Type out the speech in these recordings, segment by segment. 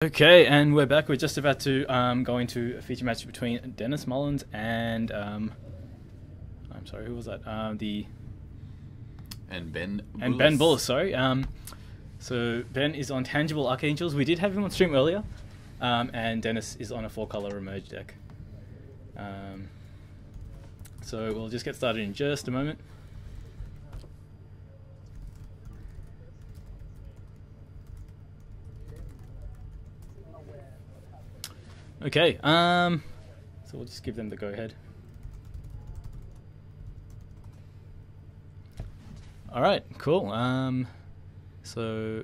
Okay, and we're back. We're just about to go into a feature match between Denis Mullins and I'm sorry, who was that? And Ben Bulluss. And Ben Bulluss. Sorry. So Ben is on Tangible Archangels. We did have him on stream earlier, and Denis is on a 4-color emerge deck. So we'll just get started in just a moment. Okay, so we'll just give them the go-ahead. Alright, cool. So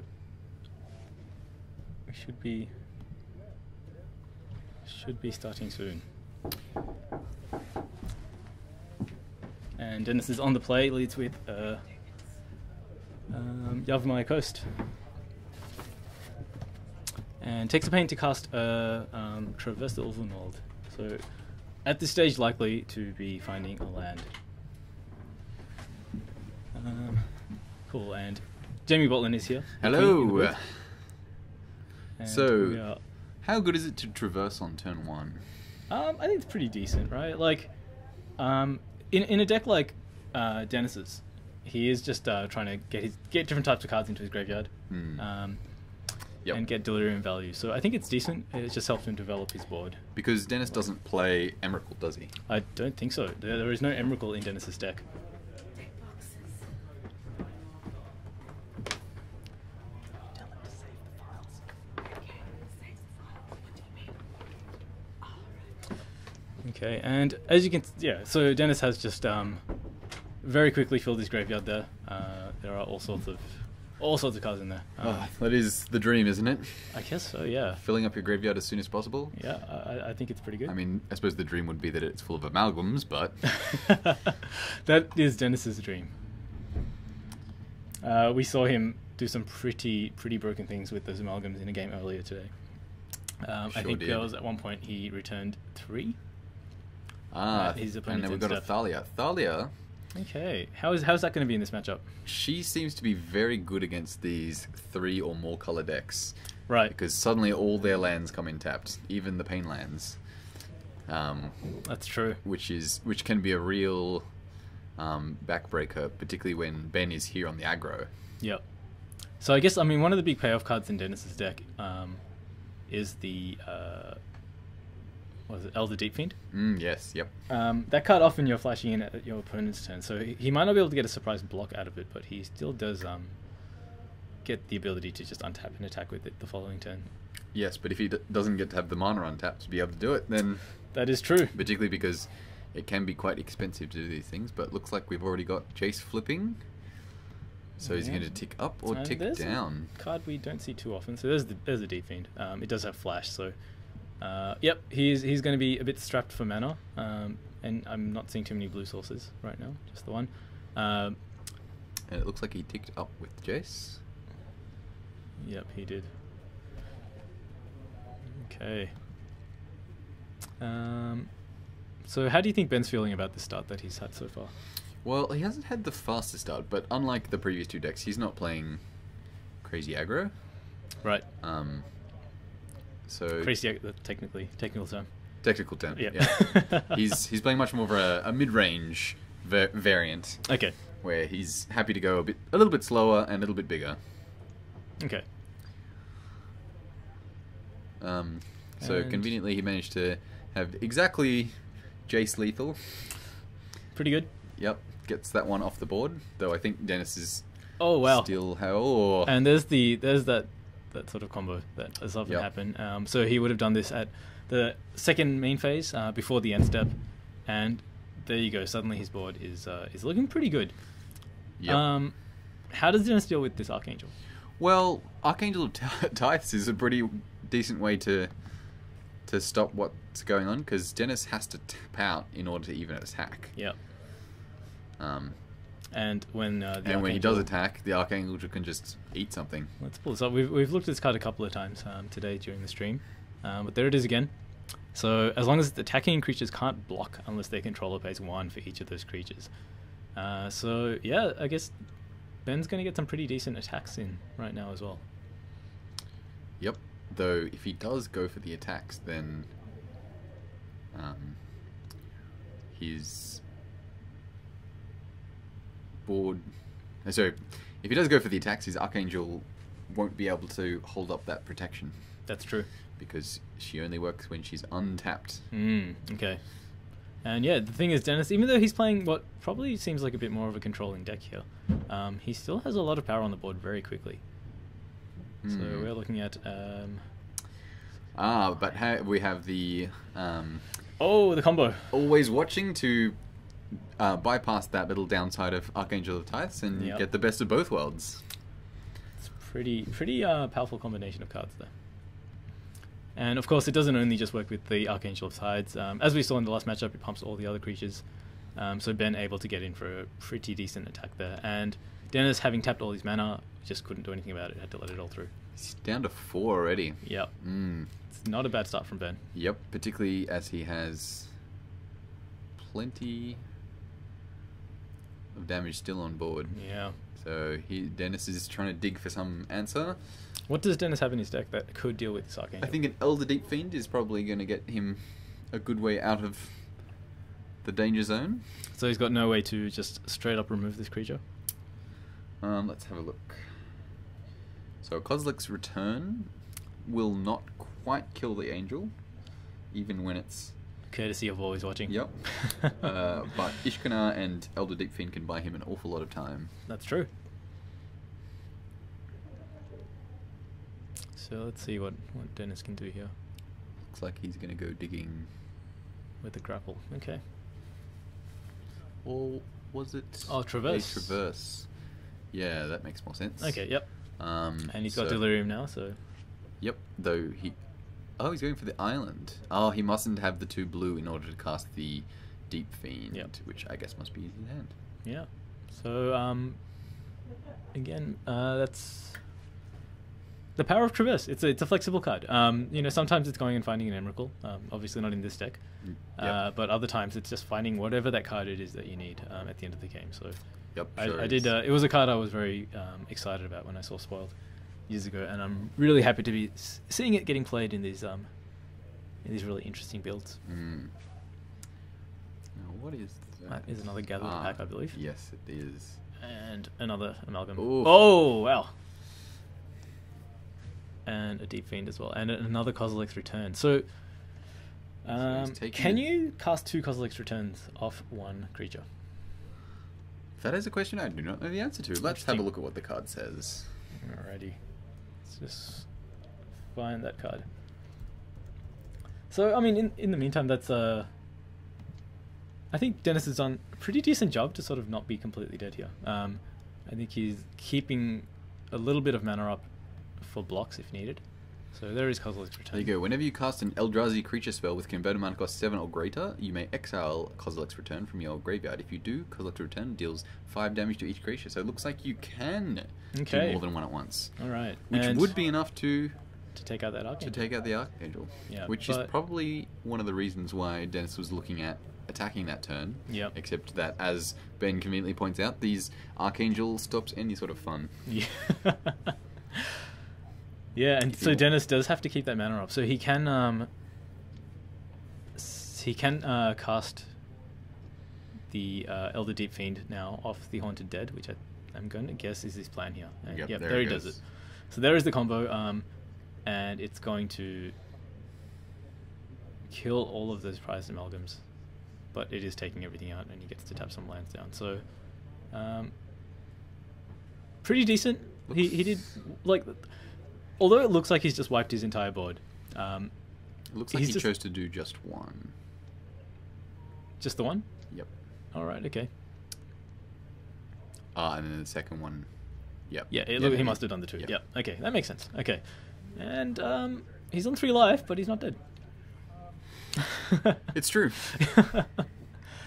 we should be starting soon. And Denis is on the play, leads with Yavimaya Coast. And takes a pain to cast Traverse the Ulvenwald. So at this stage likely to be finding a land. Cool, and Jamie Butlin is here. Hello! And So, how good is it to traverse on turn 1? I think it's pretty decent, right? Like, in a deck like Denis's, he is just trying to get different types of cards into his graveyard. Yep. And get delirium value. So I think it's decent. It just helps him develop his board. Because Denis doesn't play Emrakul, does he? I don't think so. There is no Emrakul in Denis's deck. Okay, and as you can, so Denis has just very quickly filled his graveyard there. There are all sorts of cards in there. That is the dream, isn't it? I guess so, yeah. Filling up your graveyard as soon as possible? Yeah, I think it's pretty good. I mean, I suppose the dream would be that it's full of amalgams, but... That is Denis's dream. We saw him do some pretty broken things with those amalgams in a game earlier today. I think there was at one point he returned 3. His opponent's and then we've got a step. Thalia. Thalia... Okay, how's that going to be in this matchup? She seems to be very good against these 3 or more color decks. Right. Because suddenly all their lands come in tapped, even the pain lands. That's true. Which can be a real backbreaker, particularly when Ben is here on the aggro. Yep. So I guess, one of the big payoff cards in Denis's deck is the Elder Deep Fiend? Yes, yep. That card often you're flashing in at your opponent's turn, so he might not be able to get a surprise block out of it, but he still does get the ability to just untap and attack with it the following turn. Yes, but if he doesn't get to have the mana untapped to be able to do it, then... That is true. Particularly because it can be quite expensive to do these things, but looks like we've already got Chase flipping. So is he going to tick up or tick down? A card we don't see too often, so there's the Deep Fiend. It does have flash, so... yep, he's going to be a bit strapped for mana, and I'm not seeing too many blue sources right now, just the one. And it looks like he ticked up with Jace. Yep, he did. Okay. So how do you think Ben's feeling about the start that he's had so far? Well, he hasn't had the fastest start, but unlike the previous 2 decks, he's not playing crazy aggro. Right. So crazy, technical term. Technical term. Yeah. He's playing much more of a mid-range variant. Okay. Where he's happy to go a little bit slower and a little bit bigger. Okay. So conveniently, he managed to have exactly Jace lethal. Pretty good. Yep, gets that one off the board. Though I think Denis is still And there's that sort of combo that has often happened. So he would have done this at the second main phase before the end step, and there you go. Suddenly his board is looking pretty good. Yep. How does Denis deal with this Archangel? Well, Archangel of Tithes is a pretty decent way to stop what's going on, because Denis has to tap out in order to even attack. Yep. And when he does attack, the Archangel can just eat something. Let's pull this up. We've looked at this card a couple of times today during the stream, but there it is again. So as long as the attacking creatures can't block unless their controller pays 1 for each of those creatures. So yeah, I guess Ben's going to get some pretty decent attacks in right now as well. Yep. Though if he does go for the attacks, then his board. Sorry, if he does go for the attacks, his Archangel won't be able to hold up that protection. That's true. Because she only works when she's untapped. Okay. And yeah, the thing is, Denis, even though he's playing what probably seems like a bit more of a controlling deck here, he still has a lot of power on the board very quickly. So we're looking at... but we have the... the combo. Always watching to bypass that little downside of Archangel of Tithes and get the best of both worlds. It's pretty powerful combination of cards there. And of course, it doesn't only just work with the Archangel of Tides. As we saw in the last matchup, it pumps all the other creatures. So Ben able to get in for a pretty decent attack there. And Denis, having tapped all his mana, just couldn't do anything about it. Had to let it all through. He's down to 4 already. Yep. It's not a bad start from Ben. Yep, particularly as he has plenty of damage still on board. Yeah. So Denis is trying to dig for some answer. What does Denis have in his deck that could deal with this Archangel? I think an Elder Deep Fiend is probably going to get him a good way out of the danger zone. So he's got no way to just straight up remove this creature? Let's have a look. So a Kozilek's Return will not quite kill the Angel, even when it's... Courtesy of always watching. Yep. But Ishkana and Elder Deep Fiend can buy him an awful lot of time. That's true. So let's see what Denis can do here. Looks like he's going to go digging... With the grapple. Okay. Or was it... Oh, Traverse. A Traverse. Yeah, that makes more sense. Okay, yep. And he's got Delirium now, so... Yep, though he... Oh, he's going for the island. Oh, he mustn't have the 2 blue in order to cast the Deep Fiend, which I guess must be in his hand. Yeah. So, again, that's... The power of Traverse. It's a flexible card. You know, sometimes it's going and finding an Emrakul. Obviously not in this deck. But other times it's just finding whatever that card it is that you need at the end of the game. So yep, I did. It was a card I was very excited about when I saw Spoiled years ago, and I'm really happy to be seeing it getting played in these really interesting builds. Now, what is that? That is another Gathered pack, I believe. Yes, it is. And another Amalgam. Oof. Oh, wow. And a Deep Fiend as well. And another Kozilek's Return. So, can you cast 2 Kozilek's Returns off 1 creature? That is a question I do not know the answer to. Let's have a look at what the card says. Alrighty. Let's just find that card. So, I mean, in the meantime, that's... I think Denis has done a pretty decent job to sort of not be completely dead here. I think he's keeping a little bit of mana up for blocks if needed. So there is Kozilek's Return. There you go. Whenever you cast an Eldrazi creature spell with converted mana cost 7 or greater, you may exile Kozilek's Return from your graveyard. If you do, Kozilek's Return deals 5 damage to each creature. So it looks like you can do more than one at once. Alright. Which would be enough to take out that Archangel. To take out the Archangel. Yeah, which is probably one of the reasons why Denis was looking at attacking that turn. Yep. Except that, as Ben conveniently points out, these Archangel stops any sort of fun. Yeah. Yeah, and so Denis does have to keep that mana up. So he can cast the Elder Deep Fiend now off the Haunted Dead, which I'm going to guess is his plan here. And yep, there he does it. So there is the combo, and it's going to kill all of those prized amalgams, but it is taking everything out, and he gets to tap some lands down. So pretty decent. He did, like... Although it looks like he's just wiped his entire board. It looks like he chose to do just one. Just the one? Yep. Alright, okay. And then the second one... Yep. Yeah, he must have done the 2. Yep. Okay, that makes sense. Okay. And he's on 3 life, but he's not dead. It's true.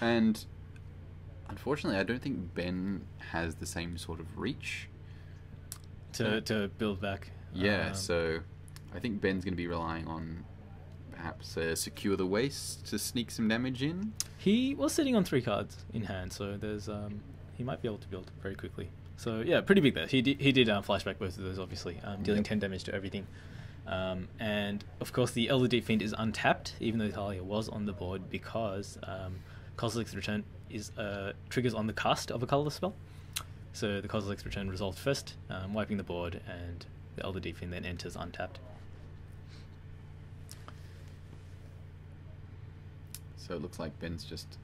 And unfortunately, I don't think Ben has the same sort of reach. To build back. Yeah, so I think Ben's going to be relying on perhaps Secure the Waste to sneak some damage in. He was sitting on 3 cards in hand, so there's he might be able to build very quickly. So yeah, pretty big there. He did flashback both of those, obviously, dealing 10 damage to everything. And of course, the Elder Deep Fiend is untapped, even though Thalia was on the board, because Kozilek's Return is triggers on the cast of a colorless spell. So the Kozilek's Return resolved first, wiping the board, and the Elder Deep Fiend then enters untapped. So it looks like Ben's just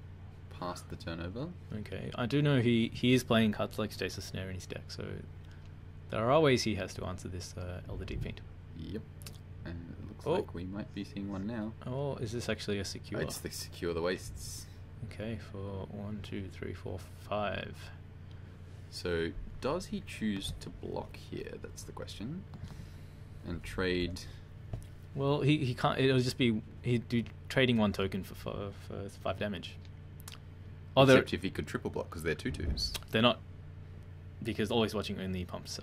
passed the turnover. Okay, I do know he is playing cards like Stasis Snare in his deck, so there are ways he has to answer this Elder Deep Fiend. Yep. And it looks like we might be seeing one now. Oh, is this actually a secure? It's the Secure the Wastes. Okay, for 1, 2, 3, 4, 5. So does he choose to block here? That's the question. And trade. Well, he can't. It'll just be he'd do trading one token for 5 damage. Except if he could triple block, because they're 2/2s. They're not, because Always Watching only pumps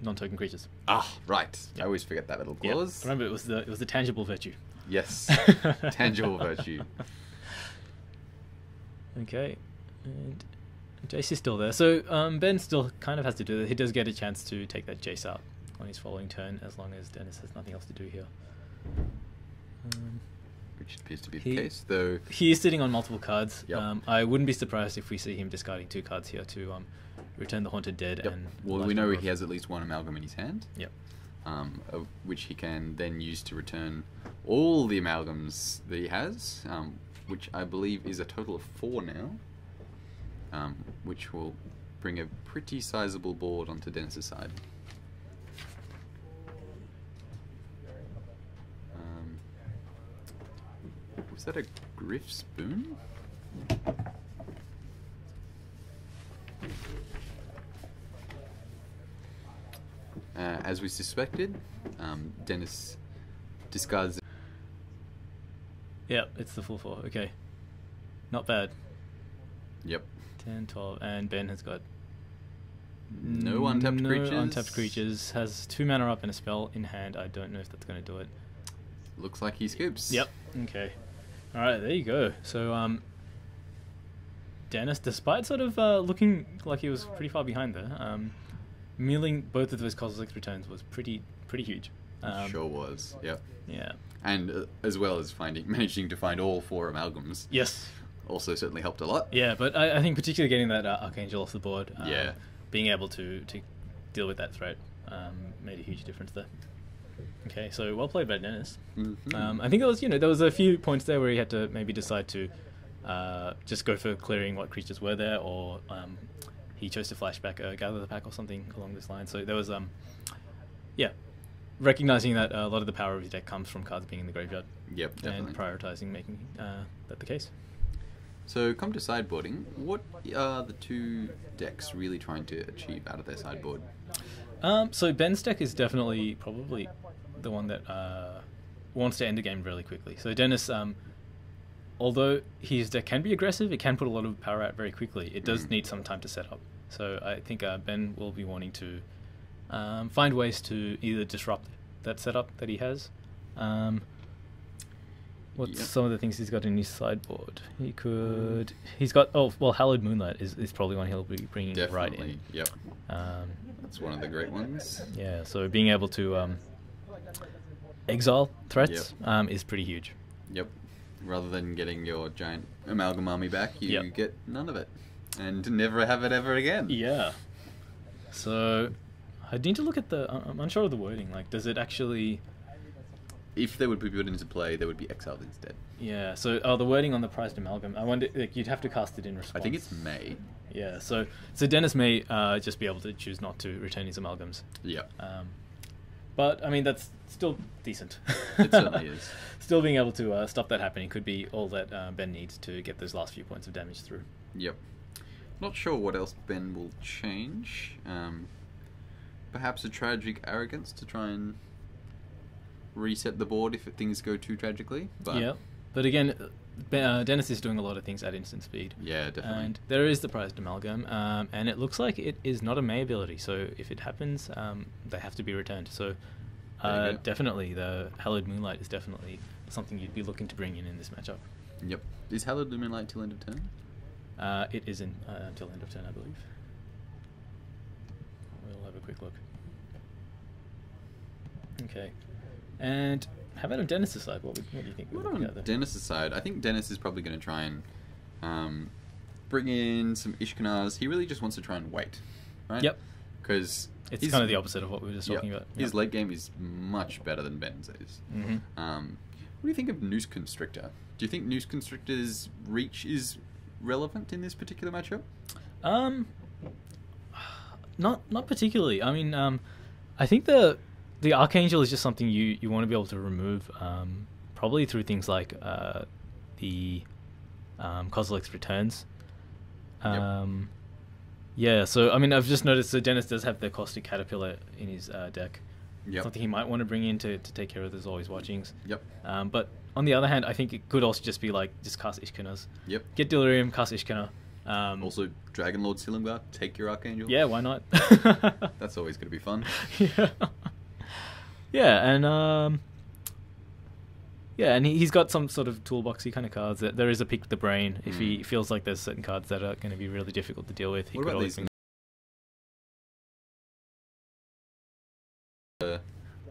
non-token creatures. Ah, right. Yep. I always forget that little clause. Yep. Remember, it was the tangible virtue. Yes, tangible virtue. Okay, and Jace is still there. So Ben still kind of has to do that. He does get a chance to take that Jace out on his following turn, as long as Denis has nothing else to do here. Which appears to be the case, though. He is sitting on multiple cards. Yep. I wouldn't be surprised if we see him discarding 2 cards here to return the Haunted Dead. Yep. And well, we know he has at least 1 amalgam in his hand. Yep. Which he can then use to return all the amalgams that he has, which I believe is a total of 4 now, which will bring a pretty sizable board onto Denis's side. Was that a Griff Spoon? As we suspected, Denis discards. Yep, it's the full 4. Okay. Not bad. Yep. 10, 12, and Ben has got no untapped creatures. No untapped creatures. Has 2 mana up and a spell in hand. I don't know if that's going to do it. Looks like he scoops. Yep. Okay. All right, there you go. So, Denis, despite sort of looking like he was pretty far behind there, milling both of those Kozilek's Returns was pretty huge. Sure was. Yep. Yeah. And as well as managing to find all 4 amalgams. Yes. Also certainly helped a lot. Yeah, but I think particularly getting that Archangel off the board, yeah, being able to deal with that threat made a huge difference there. Okay, so well played by Denis. Mm-hmm. I think there was a few points there where he had to maybe decide to just go for clearing what creatures were there, or he chose to flashback Gather the Pack or something along this line. So there was recognizing that a lot of the power of his deck comes from cards being in the graveyard. Yep, definitely. And prioritizing making that the case. So come to sideboarding, what are the 2 decks really trying to achieve out of their sideboard? So Ben's deck is definitely probably the one that wants to end the game really quickly. So Denis, although his deck can be aggressive, it can put a lot of power out very quickly. It does need some time to set up. So I think Ben will be wanting to find ways to either disrupt that setup that he has. What's some of the things he's got in his sideboard? He's got Hallowed Moonlight is probably one he'll be bringing right in. Yep. That's one of the great ones. Yeah, so being able to exile threats is pretty huge. Yep. Rather than getting your giant amalgam army back, you get none of it. And never have it ever again. Yeah. So I need to look at I'm unsure of the wording. Like, does it actually... If they would be put into play, they would be exiled instead. Yeah, so the wording on the prized amalgam, I wonder, you'd have to cast it in response. I think it's may. Yeah, so Denis may just be able to choose not to return his amalgams. Yeah. But, I mean, that's still decent. It certainly is. Still being able to stop that happening could be all that Ben needs to get those last few points of damage through. Yep. Not sure what else Ben will change. Perhaps a tragic arrogance to try and reset the board if things go too tragically. But again, Denis is doing a lot of things at instant speed. Yeah, definitely. And there is the prized amalgam, and it looks like it is not a May ability, so if it happens, they have to be returned. So definitely the Hallowed Moonlight is definitely something you'd be looking to bring in this matchup. Yep. Is Hallowed Moonlight till end of turn? It is until end of turn, I believe. We'll have a quick look. Okay. And how about on Dennis's side? What do you think? What on Dennis's side? I think Dennis is probably going to try and bring in some Ishkanars. He really just wants to try and wait, right? Yep. Because it's kind of the opposite of what we were just talking about. Yep. His late game is much better than Ben's is. Mm-hmm. What do you think of Noose Constrictor? Do you think Noose Constrictor's reach is relevant in this particular matchup? Not particularly. I mean, I think the Archangel is just something you want to be able to remove, probably through things like the Kozilek's returns. Yeah, so I mean, I've just noticed that Dennis does have the Caustic Caterpillar in his deck. Yep. Something he might want to bring in to take care of those always watchings. Yep. But on the other hand, I think it could also just be like, just cast Ishkanars. Yep. Get Delirium, cast Ishkanar. Also, Dragon Lord Silumgar, take your Archangel. Yeah, why not? That's always going to be fun. Yeah. Yeah, and he's got some sort of toolboxy kind of cards. There is a pick the brain. If he feels like there's certain cards that are going to be really difficult to deal with, he could always bring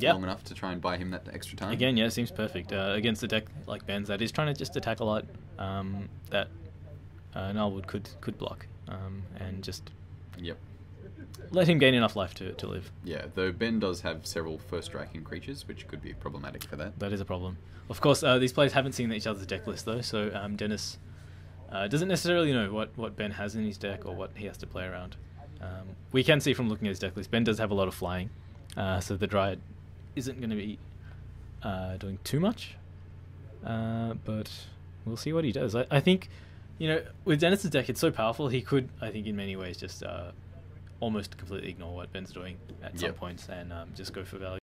long enough to try and buy him that extra time. Again, yeah, it seems perfect. Against a deck like Ben's that is trying to just attack a lot, that Nullwood could block, and just let him gain enough life to live. Yeah, though Ben does have several first striking creatures, which could be problematic for that. That is a problem. Of course, these players haven't seen each other's deck list though, so Dennis doesn't necessarily know what Ben has in his deck or what he has to play around. We can see from looking at his deck list, Ben does have a lot of flying, so the Dryad isn't going to be doing too much, but we'll see what he does. I think, with Dennis's deck, it's so powerful, he could, I think, in many ways just almost completely ignore what Ben's doing at some points and just go for value.